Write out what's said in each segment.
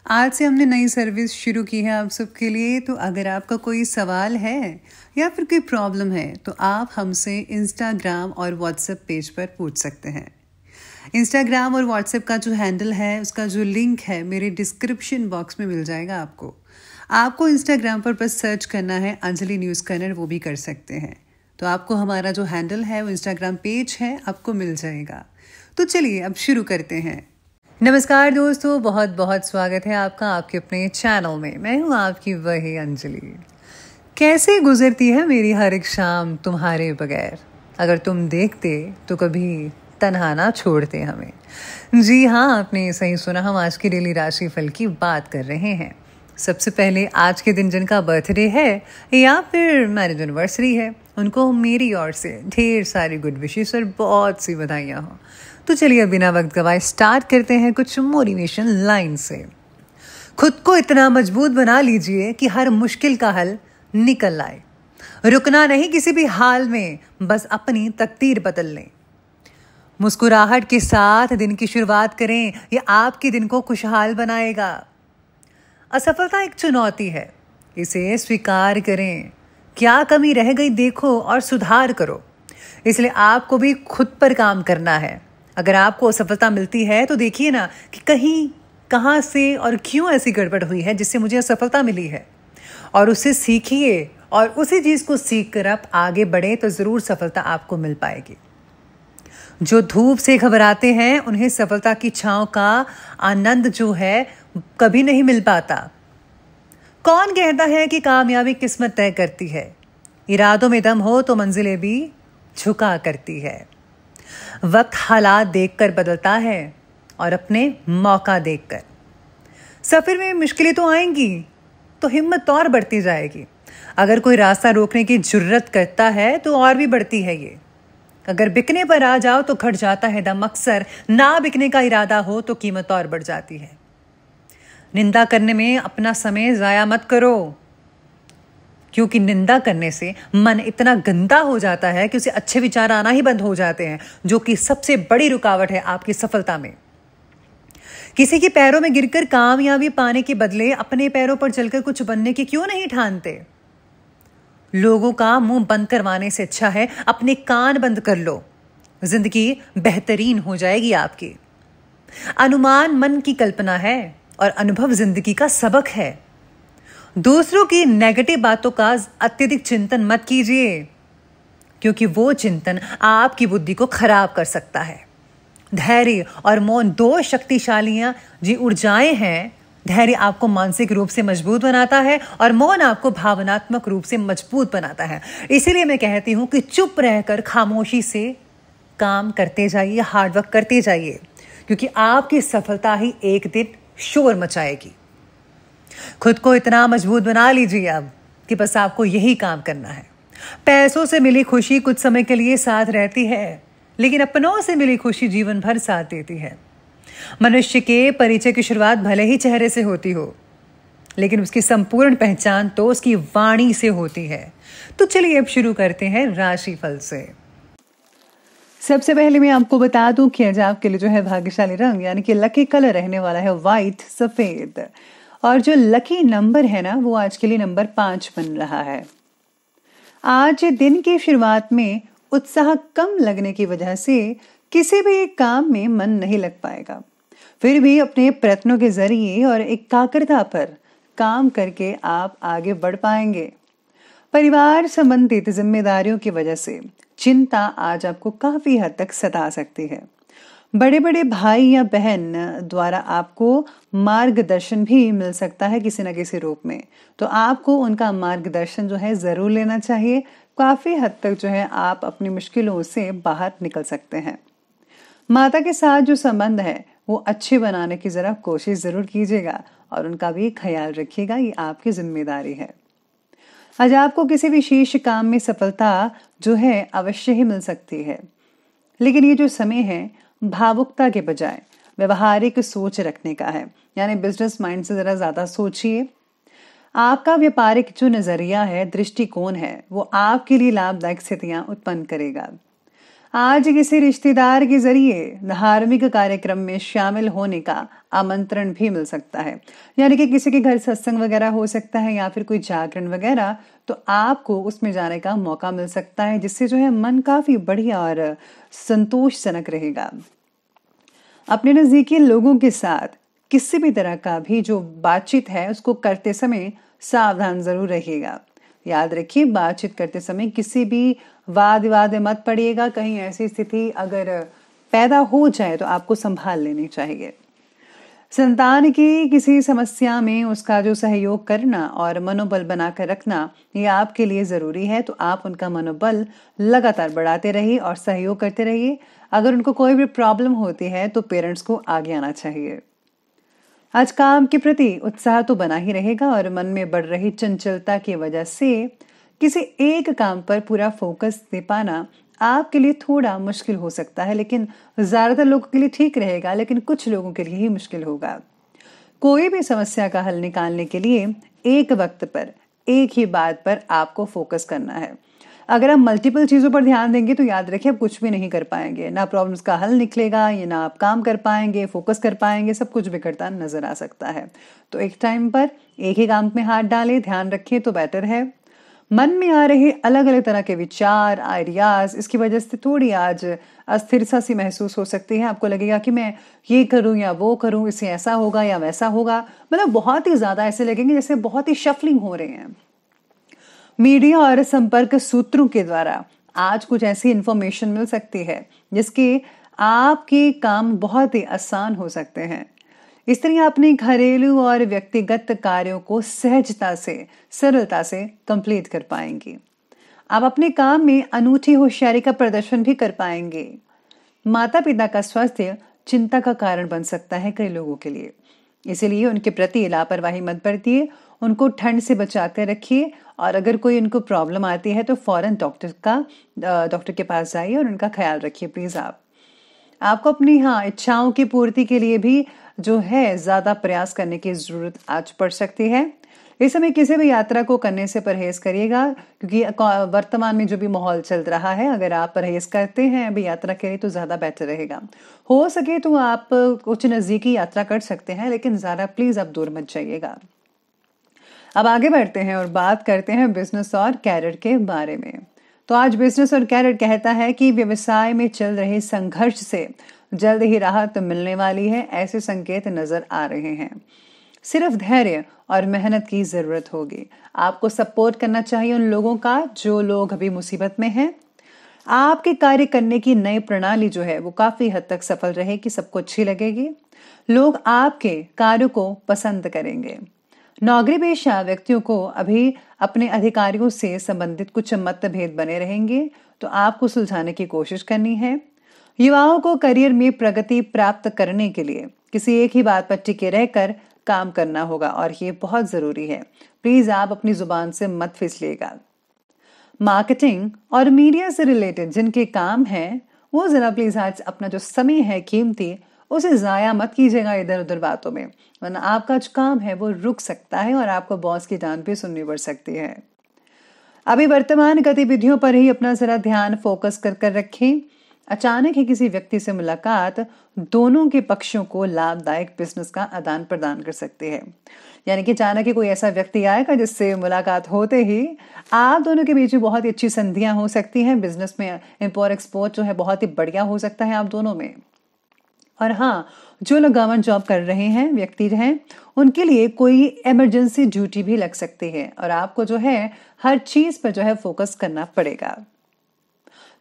आज से हमने नई सर्विस शुरू की है आप सबके लिए। तो अगर आपका कोई सवाल है या फिर कोई प्रॉब्लम है तो आप हमसे इंस्टाग्राम और व्हाट्सएप पेज पर पूछ सकते हैं। इंस्टाग्राम और व्हाट्सएप का जो हैंडल है उसका जो लिंक है मेरे डिस्क्रिप्शन बॉक्स में मिल जाएगा। आपको इंस्टाग्राम पर बस सर्च करना है अंजलि न्यूज़ कन्नड़, वो भी कर सकते हैं। तो आपको हमारा जो हैंडल है वो इंस्टाग्राम पेज है, आपको मिल जाएगा। तो चलिए अब शुरू करते हैं। नमस्कार दोस्तों, बहुत बहुत स्वागत है आपका आपके अपने चैनल में। मैं हूँ आपकी वही अंजलि। कैसे गुजरती है मेरी हर एक शाम तुम्हारे बगैर, अगर तुम देखते तो कभी तन्हा ना छोड़ते हमें। जी हाँ, आपने सही सुना, हम आज की डेली राशिफल की बात कर रहे हैं। सबसे पहले आज के दिन जिनका बर्थडे है या फिर मैरिज एनिवर्सरी है, उनको मेरी ओर से ढेर सारी गुड विशेस और बहुत सी बधाइयाँ हों। तो चलिए बिना वक्त गवाए स्टार्ट करते हैं कुछ मोटिवेशन लाइन से। खुद को इतना मजबूत बना लीजिए कि हर मुश्किल का हल निकल आए। रुकना नहीं किसी भी हाल में, बस अपनी तकदीर बदल लें। मुस्कुराहट के साथ दिन की शुरुआत करें, यह आपके दिन को खुशहाल बनाएगा। असफलता एक चुनौती है, इसे स्वीकार करें। क्या कमी रह गई देखो और सुधार करो। इसलिए आपको भी खुद पर काम करना है। अगर आपको असफलता मिलती है तो देखिए ना कि कहीं कहाँ से और क्यों ऐसी गड़बड़ हुई है जिससे मुझे असफलता मिली है, और उससे सीखिए और उसी चीज़ को सीख कर आप आगे बढ़े तो ज़रूर सफलता आपको मिल पाएगी। जो धूप से घबराते हैं उन्हें सफलता की छांव का आनंद जो है कभी नहीं मिल पाता। कौन कहता है कि कामयाबी किस्मत तय करती है? इरादों में दम हो तो मंजिलें भी झुका करती है। वक्त हालात देखकर बदलता है और अपने मौका देखकर। सफर में मुश्किलें तो आएंगी तो हिम्मत और बढ़ती जाएगी। अगर कोई रास्ता रोकने की जुर्रत करता है तो और भी बढ़ती है ये। अगर बिकने पर आ जाओ तो घट जाता है दम, अक्सर ना बिकने का इरादा हो तो कीमत और बढ़ जाती है। निंदा करने में अपना समय जाया मत करो, क्योंकि निंदा करने से मन इतना गंदा हो जाता है कि उसे अच्छे विचार आना ही बंद हो जाते हैं, जो कि सबसे बड़ी रुकावट है आपकी सफलता में। किसी के पैरों में गिरकर कामयाबी पाने के बदले अपने पैरों पर चलकर कुछ बनने की क्यों नहीं ठानते? लोगों का मुंह बंद करवाने से अच्छा है अपने कान बंद कर लो। जिंदगी बेहतरीन हो जाएगी आपकी। अनुमान मन की कल्पना है और अनुभव जिंदगी का सबक है। दूसरों की नेगेटिव बातों का अत्यधिक चिंतन मत कीजिए, क्योंकि वो चिंतन आपकी बुद्धि को खराब कर सकता है। धैर्य और मौन दो शक्तिशालियां जी ऊर्जाएं हैं। धैर्य आपको मानसिक रूप से मजबूत बनाता है और मौन आपको भावनात्मक रूप से मजबूत बनाता है। इसीलिए मैं कहती हूं कि चुप रहकर खामोशी से काम करते जाइए, हार्डवर्क करते जाइए, क्योंकि आपकी सफलता ही एक दिन शोर मचाएगी। खुद को इतना मजबूत बना लीजिए अब कि बस आपको यही काम करना है। पैसों से मिली खुशी कुछ समय के लिए साथ रहती है, लेकिन अपनों से मिली खुशी जीवन भर साथ देती है। मनुष्य के परिचय की शुरुआत भले ही चेहरे से होती हो, लेकिन उसकी संपूर्ण पहचान तो उसकी वाणी से होती है। तो चलिए अब शुरू करते हैं राशिफल से। सबसे पहले मैं आपको बता दूं कि आज आपके लिए जो है भाग्यशाली रंग यानी कि लकी कलर रहने वाला है व्हाइट, सफेद, और जो लकी नंबर है ना वो आज के लिए नंबर 5 बन रहा है। आज दिन की शुरुआत में उत्साह कम लगने की वजह से किसी भी एक काम में मन नहीं लग पाएगा। फिर भी अपने प्रयत्नों के जरिए और एकाग्रता पर काम करके आप आगे बढ़ पाएंगे। परिवार संबंधित जिम्मेदारियों की वजह से चिंता आज आपको काफी हद तक सता सकती है। बड़े बड़े भाई या बहन द्वारा आपको मार्गदर्शन भी मिल सकता है किसी न किसी रूप में, तो आपको उनका मार्गदर्शन जो है जरूर लेना चाहिए। काफी हद तक जो है आप अपनी मुश्किलों से बाहर निकल सकते हैं। माता के साथ जो संबंध है वो अच्छे बनाने की जरा कोशिश जरूर कीजिएगा और उनका भी ख्याल रखिएगा, ये आपकी जिम्मेदारी है। आज आपको किसी विशेष काम में सफलता जो है अवश्य ही मिल सकती है, लेकिन ये जो समय है भावुकता के बजाय व्यवहारिक सोच रखने का है, यानी बिजनेस माइंड से जरा ज्यादा सोचिए। आपका व्यापारिक जो नजरिया है, दृष्टिकोण है, वो आपके लिए लाभदायक स्थितियां उत्पन्न करेगा। आज किसी रिश्तेदार के जरिए धार्मिक कार्यक्रम में शामिल होने का आमंत्रण भी मिल सकता है। यानी कि किसी के घर सत्संग वगैरह हो सकता है या फिर कोई जागरण वगैरह, तो आपको उसमें जाने का मौका मिल सकता है, जिससे जो है मन काफी बढ़िया और संतोषजनक रहेगा। अपने नजदीकी लोगों के साथ किसी भी तरह का भी जो बातचीत है उसको करते समय सावधान जरूर रहिएगा। याद रखिए, बातचीत करते समय किसी भी वाद विवाद में मत पड़िएगा। कहीं ऐसी स्थिति अगर पैदा हो जाए तो आपको संभाल लेनी चाहिए। संतान की किसी समस्या में उसका जो सहयोग करना और मनोबल बनाकर रखना, ये आपके लिए जरूरी है। तो आप उनका मनोबल लगातार बढ़ाते रहिए और सहयोग करते रहिए। अगर उनको कोई भी प्रॉब्लम होती है तो पेरेंट्स को आगे आना चाहिए। आज काम के प्रति उत्साह तो बना ही रहेगा और मन में बढ़ रही चंचलता की वजह से किसी एक काम पर पूरा फोकस दे पाना आपके लिए थोड़ा मुश्किल हो सकता है, लेकिन ज्यादातर लोगों के लिए ठीक रहेगा, लेकिन कुछ लोगों के लिए ही मुश्किल होगा। कोई भी समस्या का हल निकालने के लिए एक वक्त पर एक ही बात पर आपको फोकस करना है। अगर आप मल्टीपल चीजों पर ध्यान देंगे तो याद रखिए आप कुछ भी नहीं कर पाएंगे, ना प्रॉब्लम्स का हल निकलेगा, ये ना आप काम कर पाएंगे, फोकस कर पाएंगे, सब कुछ बिगड़ता नजर आ सकता है। तो एक टाइम पर एक ही काम में हाथ डालें, ध्यान रखें तो बेटर है। मन में आ रहे अलग अलग तरह के विचार, आइडियाज, इसकी वजह से थोड़ी आज अस्थिरता सी महसूस हो सकती है। आपको लगेगा कि मैं ये करूं या वो करूं, इससे ऐसा होगा या वैसा होगा, मतलब बहुत ही ज्यादा ऐसे लगेंगे जैसे बहुत ही शफलिंग हो रहे हैं। मीडिया और संपर्क सूत्रों के द्वारा आज कुछ ऐसी इंफॉर्मेशन मिल सकती है जिसके आपके काम बहुत ही आसान हो सकते हैं। इस तरह अपने घरेलू और व्यक्तिगत कार्यों को सहजता से, सरलता से कंप्लीट कर पाएंगे। आप अपने काम में अनूठी होशियारी का प्रदर्शन भी कर पाएंगे। माता पिता का स्वास्थ्य चिंता का कारण बन सकता है कई लोगों के लिए, इसलिए उनके प्रति लापरवाही मत बरतिए। उनको ठंड से बचा कर रखिए और अगर कोई उनको प्रॉब्लम आती है तो फौरन डॉक्टर के पास जाइए और उनका ख्याल रखिए प्लीज। आपको अपनी इच्छाओं की पूर्ति के लिए भी जो है ज्यादा प्रयास करने की जरूरत आज पड़ सकती है। इस समय किसी भी यात्रा को करने से परहेज करिएगा, क्योंकि वर्तमान में जो भी माहौल चल रहा है, अगर आप परहेज करते हैं अभी यात्रा के लिए तो ज्यादा बेटर रहेगा। हो सके तो आप कुछ नजदीकी यात्रा कर सकते हैं, लेकिन ज्यादा प्लीज आप दूर मत जाइएगा। अब आगे बढ़ते हैं और बात करते हैं बिजनेस और कैरियर के बारे में। तो आज बिजनेस और कैरियर कहता है कि व्यवसाय में चल रहे संघर्ष से जल्द ही राहत मिलने वाली है, ऐसे संकेत नजर आ रहे हैं। सिर्फ धैर्य और मेहनत की जरूरत होगी। आपको सपोर्ट करना चाहिए उन लोगों का जो लोग अभी मुसीबत में हैं। आपके कार्य करने की नई प्रणाली जो है वो काफी हद तक सफल रहेगी, सबको अच्छी लगेगी। लोग आपके कार्यों को पसंद करेंगे। नौकरी पेशा व्यक्तियों को अभी अपने अधिकारियों से संबंधित कुछ मतभेद बने रहेंगे, तो आपको सुलझाने की कोशिश करनी है। युवाओं को करियर में प्रगति प्राप्त करने के लिए किसी एक ही बात पर टिके रहकर काम करना होगा और ये बहुत जरूरी है। प्लीज आप अपनी जुबान से मत फिसलिएगा। मार्केटिंग और मीडिया से रिलेटेड जिनके काम है वो जरा प्लीज आज अपना जो समय है कीमती, उसे जाया मत कीजिएगा इधर उधर बातों में, वरना आपका जो काम है वो रुक सकता है और आपको बॉस की डांट भी सुननी पड़ सकती है। अभी वर्तमान गतिविधियों पर ही अपना जरा ध्यान फोकस कर कर रखें। अचानक ही किसी व्यक्ति से मुलाकात दोनों के पक्षों को लाभदायक बिजनेस का आदान प्रदान कर सकती है। यानी कि अचानक ही कोई ऐसा व्यक्ति आएगा जिससे मुलाकात होते ही आप दोनों के बीच में बहुत ही अच्छी संधियां हो सकती हैं। बिजनेस में इंपोर्ट एक्सपोर्ट जो है बहुत ही बढ़िया हो सकता है आप दोनों में। और जो लोग गवर्नमेंट जॉब कर रहे हैं व्यक्ति हैं, उनके लिए कोई इमरजेंसी ड्यूटी भी लग सकती है और आपको जो है हर चीज पर जो है फोकस करना पड़ेगा।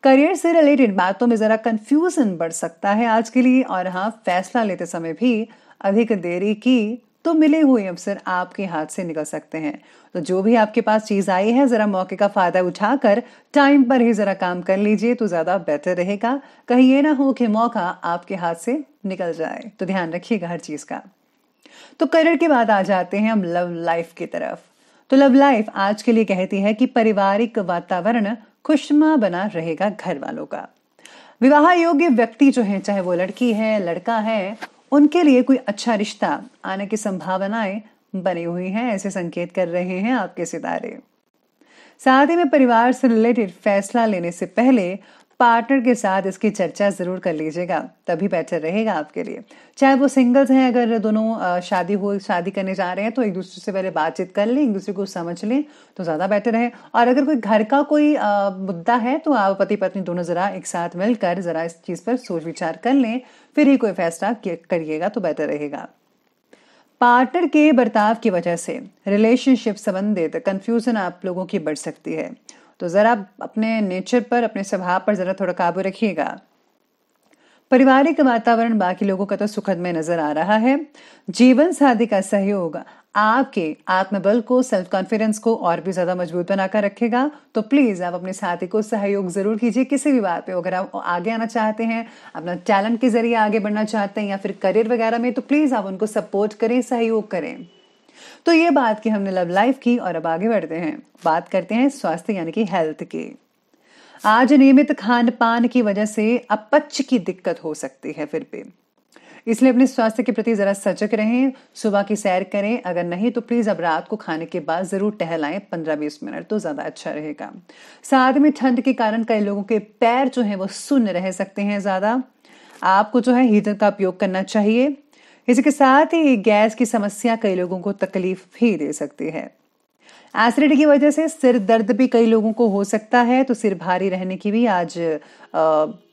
करियर से रिलेटेड बातों में जरा कंफ्यूजन बढ़ सकता है आज के लिए, और फैसला लेते समय भी अधिक देरी की तो मिले हुए अवसर आपके हाथ से निकल सकते हैं। तो जो भी आपके पास चीज आई है जरा मौके का फायदा उठाकर टाइम पर ही जरा काम कर लीजिए तो ज्यादा बेटर रहेगा। कहीं ये ना हो कि मौका आपके हाथ से निकल जाए, तो ध्यान रखिएगा हर चीज का। तो करियर के बाद आ जाते हैं हम लव लाइफ की तरफ। तो लव लाइफ आज के लिए कहती है कि पारिवारिक वातावरण खुशनुमा बना रहेगा घर वालों का। विवाह योग्य व्यक्ति जो है, चाहे वो लड़की है लड़का है, उनके लिए कोई अच्छा रिश्ता आने की संभावनाएं बनी हुई हैं, ऐसे संकेत कर रहे हैं आपके सितारे। साथ ही में परिवार से रिलेटेड फैसला लेने से पहले पार्टनर के साथ इसकी चर्चा ज़रूर कर लीजिएगा, तभी बेटर रहेगा आपके लिए। चाहे वो सिंगल्स हैं, अगर दोनों शादी करने जा रहे हैं तो एक दूसरे से पहले बातचीत कर लें, एक दूसरे को समझ लें तो ज़्यादा बेटर है। और अगर कोई घर का कोई मुद्दा है तो आप पति पत्नी दोनों ज़रा एक साथ मिलकर ज़रा इस चीज़ पर सोच विचार कर लें, फिर ही कोई फैसला करिएगा तो बेटर रहेगा। पार्टनर के बर्ताव की वजह से रिलेशनशिप संबंधित कंफ्यूजन आप लोगों की बढ़ सकती है, तो ज़रा अपने नेचर पर, अपने स्वभाव पर ज़रा थोड़ा काबू रखिएगा। पारिवारिक वातावरण बाकी लोगों का तो सुखद में नजर आ रहा है। जीवन साथी का सहयोग आपके आत्मबल को, सेल्फ कॉन्फिडेंस को और भी ज्यादा मजबूत बनाकर रखेगा। तो प्लीज आप अपने साथी को सहयोग जरूर कीजिए किसी भी बात पे। अगर आप आगे आना चाहते हैं, अपना टैलेंट के जरिए आगे बढ़ना चाहते हैं या फिर करियर वगैरह में, तो प्लीज आप उनको सपोर्ट करें, सहयोग करें। तो ये बात की हमने लव लाइफ की, और अब आगे बढ़ते हैं, बात करते हैं स्वास्थ्य यानी कि हेल्थ की। आज नियमित खान पान की वजह से अपच की दिक्कत हो सकती है फिर भी, इसलिए अपने स्वास्थ्य के प्रति जरा सजग रहें। सुबह की सैर करें, अगर नहीं तो प्लीज अब रात को खाने के बाद जरूर टहलाएं 15-20 मिनट, तो ज्यादा अच्छा रहेगा। साथ में ठंड के कारण कई लोगों के पैर जो है वो सुन्न रह सकते हैं ज्यादा, आपको जो है हीटर का उपयोग करना चाहिए। इसके साथ ही गैस की समस्या कई लोगों को तकलीफ भी दे सकती है। एसिडिटी की वजह से सिर दर्द भी कई लोगों को हो सकता है, तो सिर भारी रहने की भी आज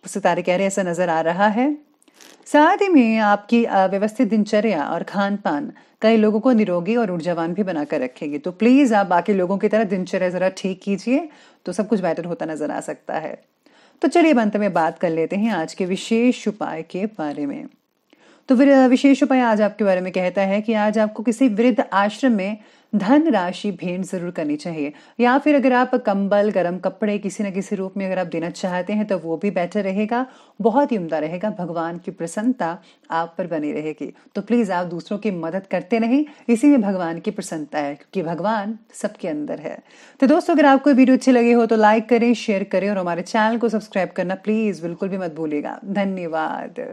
सितारे कह रहे हैं, ऐसा नजर आ रहा है। साथ ही में आपकी व्यवस्थित दिनचर्या और खान पान कई लोगों को निरोगी और ऊर्जावान भी बनाकर रखेगी। तो प्लीज आप बाकी लोगों की तरह दिनचर्या जरा ठीक कीजिए, तो सब कुछ बेटर होता नजर आ सकता है। तो चलिए अंत में बात कर लेते हैं आज के विशेष उपाय के बारे में। तो फिर विशेष उपाय आज आपके बारे में कहता है कि आज आपको किसी वृद्ध आश्रम में धन राशि भेंट जरूर करनी चाहिए, या फिर अगर आप कंबल, गर्म कपड़े किसी न किसी रूप में अगर आप देना चाहते हैं तो वो भी बेटर रहेगा, बहुत ही उम्दा रहेगा। भगवान की प्रसन्नता आप पर बनी रहेगी। तो प्लीज आप दूसरों की मदद करते रहें, इसी में भगवान की प्रसन्नता है, क्योंकि भगवान सबके अंदर है। तो दोस्तों, अगर आपको वीडियो अच्छी लगी हो तो लाइक करें, शेयर करें और हमारे चैनल को सब्सक्राइब करना प्लीज बिल्कुल भी मत भूलिएगा। धन्यवाद।